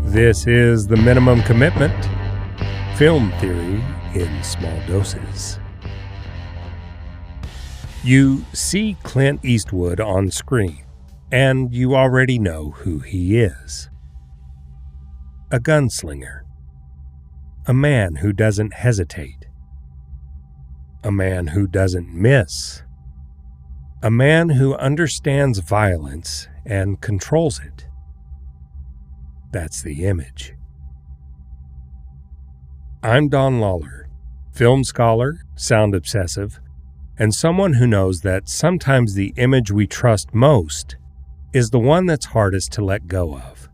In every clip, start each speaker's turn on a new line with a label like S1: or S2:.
S1: This is The Minimum Commitment, film theory in small doses. You see Clint Eastwood on screen, and you already know who he is. A gunslinger. A man who doesn't hesitate. A man who doesn't miss. A man who understands violence and controls it. That's the image. I'm Don Lawler, film scholar, sound obsessive, and someone who knows that sometimes the image we trust most is the one that's hardest to let go of.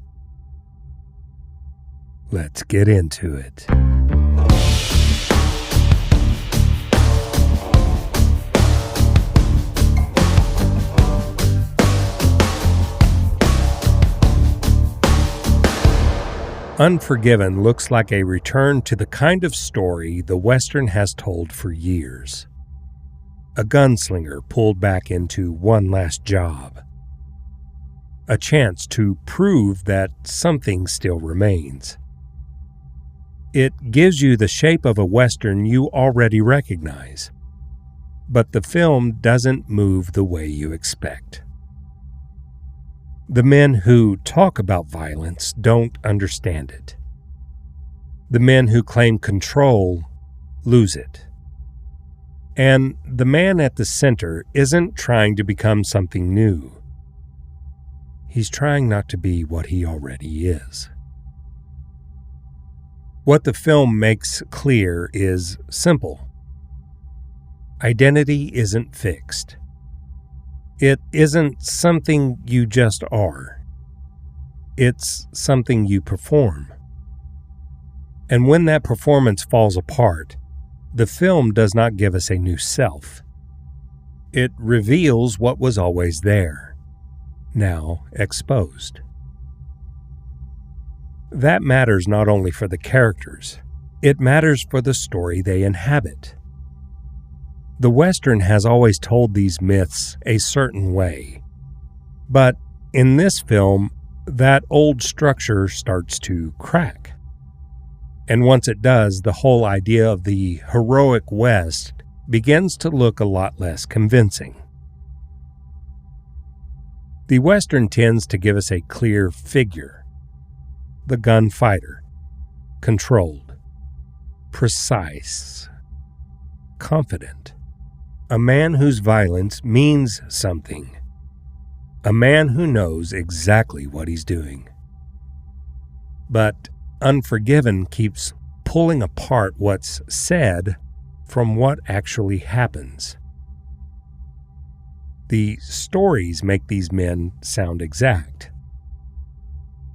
S1: Let's get into it. Unforgiven looks like a return to the kind of story the Western has told for years. A gunslinger pulled back into one last job. A chance to prove that something still remains. It gives you the shape of a Western you already recognize, but the film doesn't move the way you expect. The men who talk about violence don't understand it. The men who claim control lose it. And the man at the center isn't trying to become something new. He's trying not to be what he already is. What the film makes clear is simple. Identity isn't fixed. It isn't something you just are. It's something you perform. And when that performance falls apart, the film does not give us a new self. It reveals what was always there, now exposed. That matters not only for the characters, it matters for the story they inhabit. The Western has always told these myths a certain way, but in this film, that old structure starts to crack. And once it does, the whole idea of the heroic West begins to look a lot less convincing. The Western tends to give us a clear figure. The gunfighter, controlled, precise, confident. A man whose violence means something. A man who knows exactly what he's doing. But Unforgiven keeps pulling apart what's said from what actually happens. The stories make these men sound exact.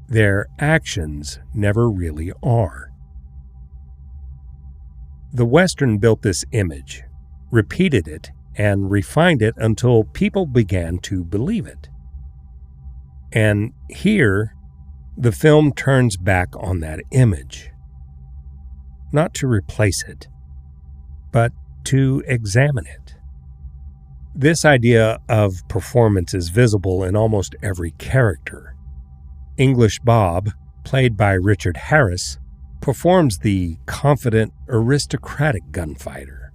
S1: Their actions never really are. The Western built this image, repeated it, and refined it until people began to believe it. And here, the film turns back on that image. Not to replace it, but to examine it. This idea of performance is visible in almost every character. English Bob, played by Richard Harris, performs the confident, aristocratic gunfighter.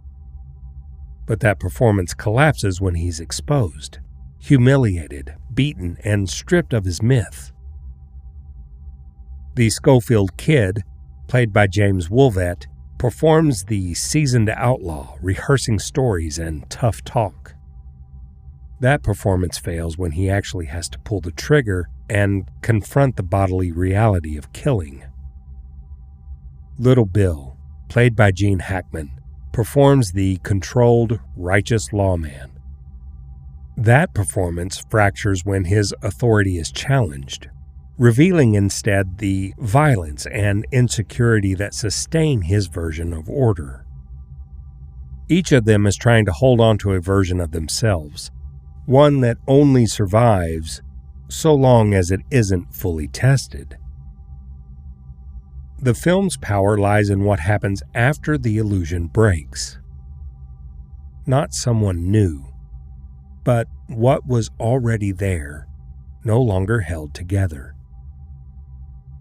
S1: But that performance collapses when he's exposed, humiliated, beaten, and stripped of his myth. The Schofield Kid, played by James Woolvett, performs the seasoned outlaw, rehearsing stories and tough talk. That performance fails when he actually has to pull the trigger and confront the bodily reality of killing. Little Bill, played by Gene Hackman, performs the controlled, righteous lawman. That performance fractures when his authority is challenged, revealing instead the violence and insecurity that sustain his version of order. Each of them is trying to hold on to a version of themselves, one that only survives so long as it isn't fully tested. The film's power lies in what happens after the illusion breaks. Not someone new, but what was already there, no longer held together.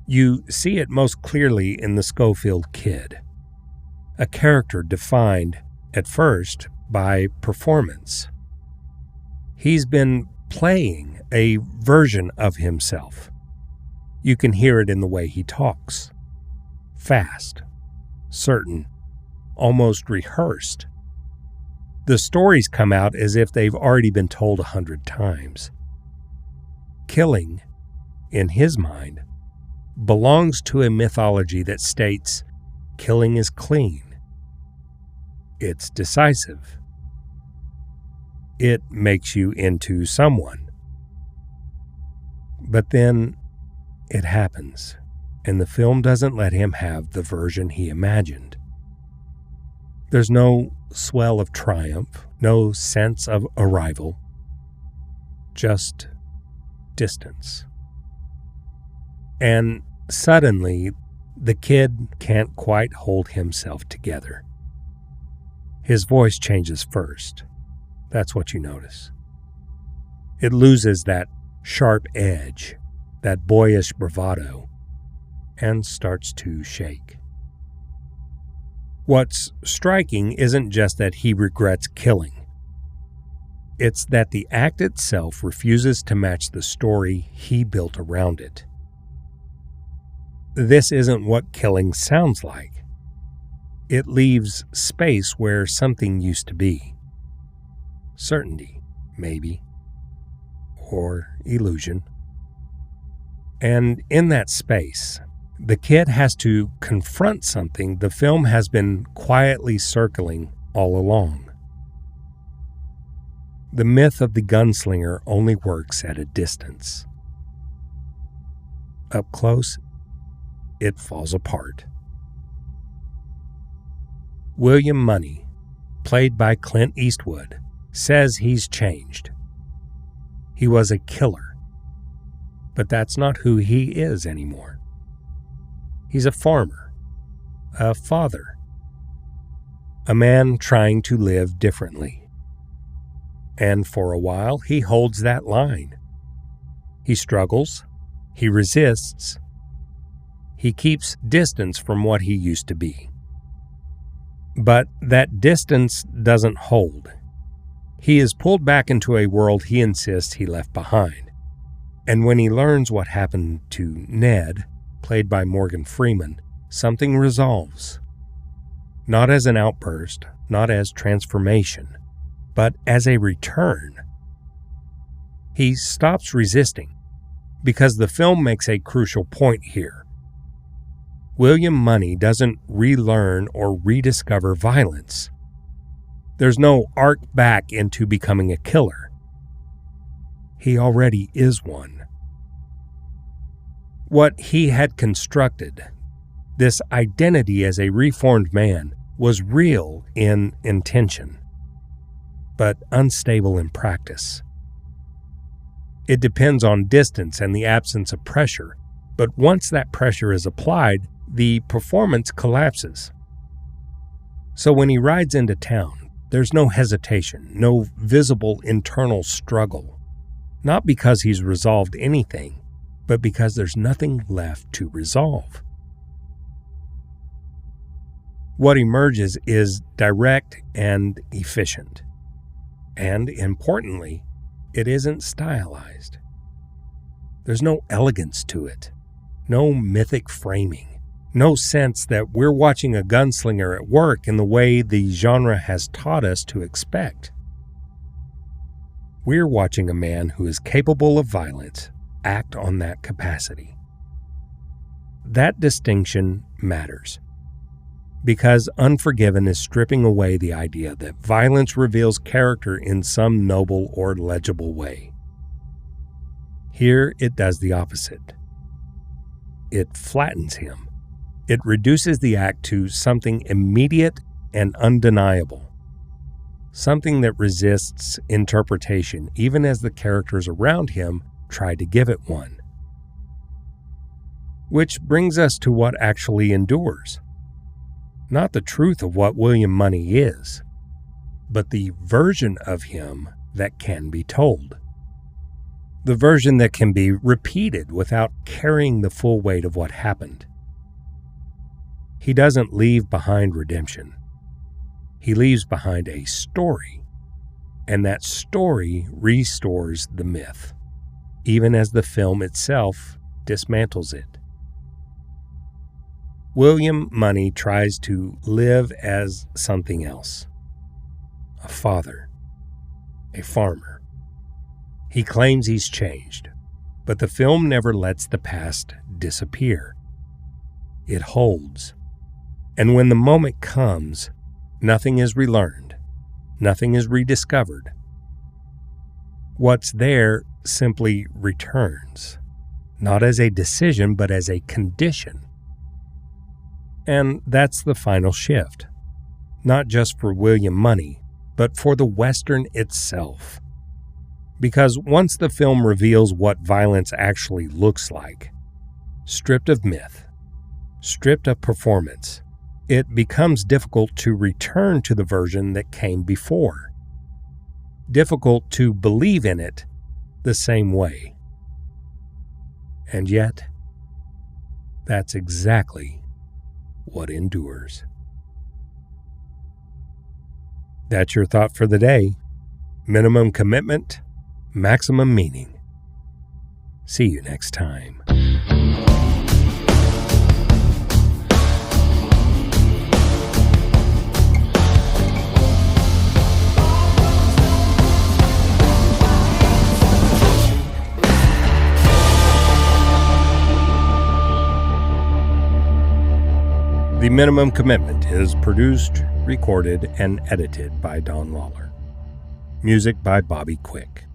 S1: You see it most clearly in the Schofield Kid, a character defined, at first, by performance. He's been playing a version of himself. You can hear it in the way he talks. Fast, certain, almost rehearsed. The stories come out as if they've already been told 100 times. Killing, in his mind, belongs to a mythology that states killing is clean. It's decisive. It makes you into someone. But then it happens, and the film doesn't let him have the version he imagined. There's no swell of triumph, no sense of arrival, just distance. And suddenly, the kid can't quite hold himself together. His voice changes first. That's what you notice. It loses that sharp edge, that boyish bravado, and starts to shake. What's striking isn't just that he regrets killing. It's that the act itself refuses to match the story he built around it. This isn't what killing sounds like. It leaves space where something used to be. Certainty, maybe. Or illusion. And in that space, the kid has to confront something the film has been quietly circling all along. The myth of the gunslinger only works at a distance. Up close, it falls apart. William Munny, played by Clint Eastwood, says he's changed. He was a killer, but that's not who he is anymore. He's a farmer, a father, a man trying to live differently. And for a while, he holds that line. He struggles, he resists, he keeps distance from what he used to be. But that distance doesn't hold. He is pulled back into a world he insists he left behind. And when he learns what happened to Ned, played by Morgan Freeman, something resolves. Not as an outburst, not as transformation, but as a return. He stops resisting, because the film makes a crucial point here. William Munny doesn't relearn or rediscover violence. There's no arc back into becoming a killer. He already is one. What he had constructed, this identity as a reformed man, was real in intention, but unstable in practice. It depends on distance and the absence of pressure, but once that pressure is applied, the performance collapses. So when he rides into town, there's no hesitation, no visible internal struggle. Not because he's resolved anything, but because there's nothing left to resolve. What emerges is direct and efficient. And importantly, it isn't stylized. There's no elegance to it, no mythic framing. No sense that we're watching a gunslinger at work in the way the genre has taught us to expect. We're watching a man who is capable of violence act on that capacity. That distinction matters, because Unforgiven is stripping away the idea that violence reveals character in some noble or legible way. Here it does the opposite. It flattens him. It reduces the act to something immediate and undeniable, something that resists interpretation even as the characters around him try to give it one. Which brings us to what actually endures. Not the truth of what William Munny is, but the version of him that can be told. The version that can be repeated without carrying the full weight of what happened. He doesn't leave behind redemption. He leaves behind a story, and that story restores the myth, even as the film itself dismantles it. William Munny tries to live as something else. A father. A farmer. He claims he's changed, but the film never lets the past disappear. It holds. And when the moment comes, nothing is relearned. Nothing is rediscovered. What's there simply returns, not as a decision, but as a condition. And that's the final shift, not just for William Munny, but for the Western itself. Because once the film reveals what violence actually looks like, stripped of myth, stripped of performance, it becomes difficult to return to the version that came before. Difficult to believe in it the same way. And yet, that's exactly what endures. That's your thought for the day. Minimum commitment, maximum meaning. See you next time. The Minimum Commitment is produced, recorded, and edited by Don Lawler. Music by Bobby Quick.